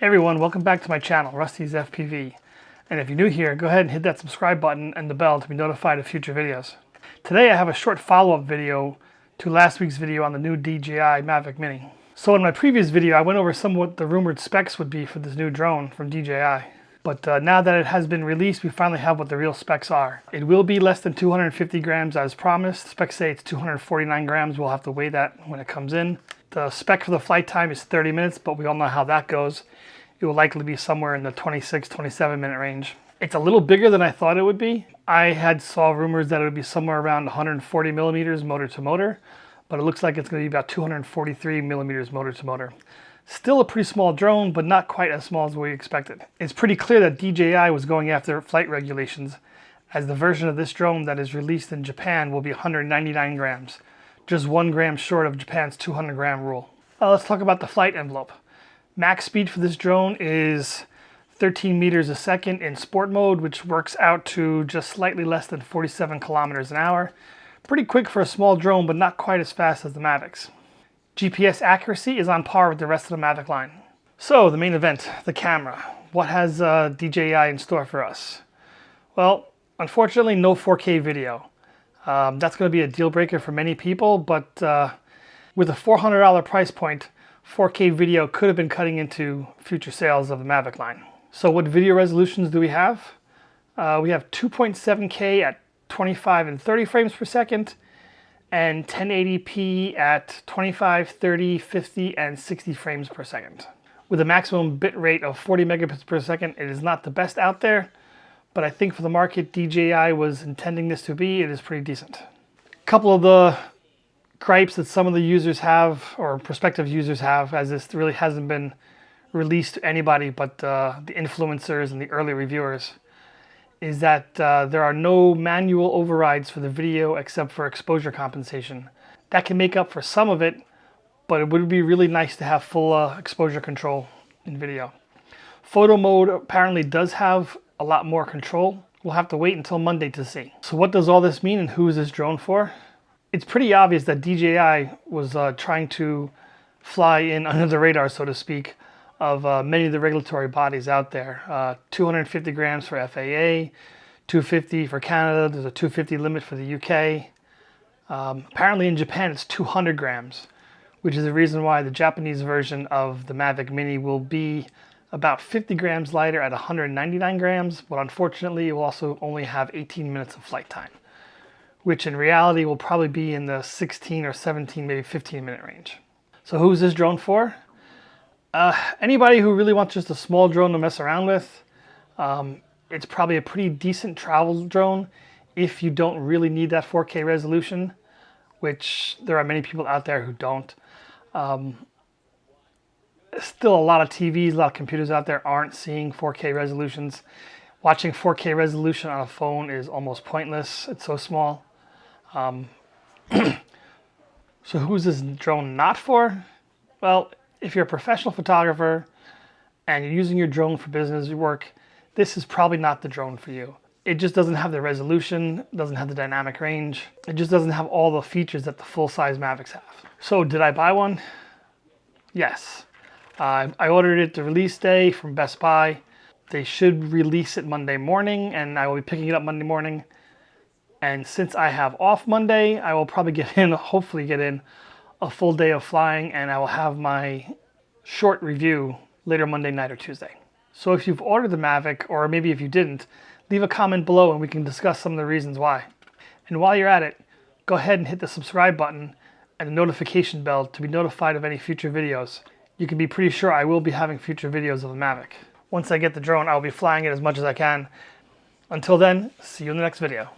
Hey everyone, welcome back to my channel, Rusty's FPV. And if you're new here, go ahead and hit that subscribe button and the bell to be notified of future videos. Today I have a short follow-up video to last week's video on the new DJI Mavic Mini. So in my previous video, I went over some of what the rumored specs would be for this new drone from DJI. But now that it has been released, we finally have what the real specs are. It will be less than 250 grams as promised. Specs say it's 249 grams. We'll have to weigh that when it comes in. The spec for the flight time is 30 minutes, but we all know how that goes. It will likely be somewhere in the 26-27 minute range. It's a little bigger than I thought it would be. I had saw rumors that it would be somewhere around 140 millimeters motor to motor, but it looks like it's going to be about 243 millimeters motor to motor. Still a pretty small drone, but not quite as small as we expected. It's pretty clear that DJI was going after flight regulations, as the version of this drone that is released in Japan will be 199 grams, just 1 gram short of Japan's 200 gram rule. Let's talk about the flight envelope. Max speed for this drone is 13 meters a second in sport mode, which works out to just slightly less than 47 kilometers an hour. Pretty quick for a small drone, but not quite as fast as the Mavics. GPS accuracy is on par with the rest of the Mavic line. So the main event, the camera. What has DJI in store for us? Well, unfortunately, no 4K video. That's going to be a deal breaker for many people, but with a $400 price point, 4K video could have been cutting into future sales of the Mavic line. So what video resolutions do we have? We have 2.7K at 25 and 30 frames per second, and 1080p at 25, 30, 50, and 60 frames per second. With a maximum bit rate of 40 megabits per second, it is not the best out there, but I think for the market DJI was intending this to be, it is pretty decent. A couple of the gripes that some of the users have, or prospective users have, as this really hasn't been released to anybody but the influencers and the early reviewers, is that there are no manual overrides for the video except for exposure compensation. That can make up for some of it, but it would be really nice to have full exposure control in video. Photo mode apparently does have a lot more control. We'll have to wait until Monday to see. So what does all this mean and who is this drone for? It's pretty obvious that DJI was trying to fly in under the radar, so to speak, of many of the regulatory bodies out there. 250 grams for FAA, 250 for Canada, there's a 250 limit for the UK. Apparently in Japan it's 200 grams, which is the reason why the Japanese version of the Mavic Mini will be about 50 grams lighter at 199 grams, but unfortunately it will also only have 18 minutes of flight time, which in reality will probably be in the 16 or 17, maybe 15 minute range. So who's this drone for? Anybody who really wants just a small drone to mess around with. It's probably a pretty decent travel drone if you don't really need that 4K resolution, which there are many people out there who don't. Still a lot of TVs, a lot of computers out there aren't seeing 4K resolutions. Watching 4K resolution on a phone is almost pointless. It's so small. So who's this drone not for? Well, if you're a professional photographer and you're using your drone for business work, this is probably not the drone for you. It just doesn't have the resolution, doesn't have the dynamic range. It just doesn't have all the features that the full-size Mavics have. So did I buy one? Yes. I ordered it the release day from Best Buy. They should release it Monday morning, and I will be picking it up Monday morning. And since I have off Monday, I will probably hopefully get in a full day of flying, and I will have my short review later Monday night or Tuesday. So if you've ordered the Mavic, or maybe if you didn't, leave a comment below and we can discuss some of the reasons why. And while you're at it, go ahead and hit the subscribe button and the notification bell to be notified of any future videos. You can be pretty sure I will be having future videos of the Mavic. Once I get the drone, I'll be flying it as much as I can. Until then, see you in the next video.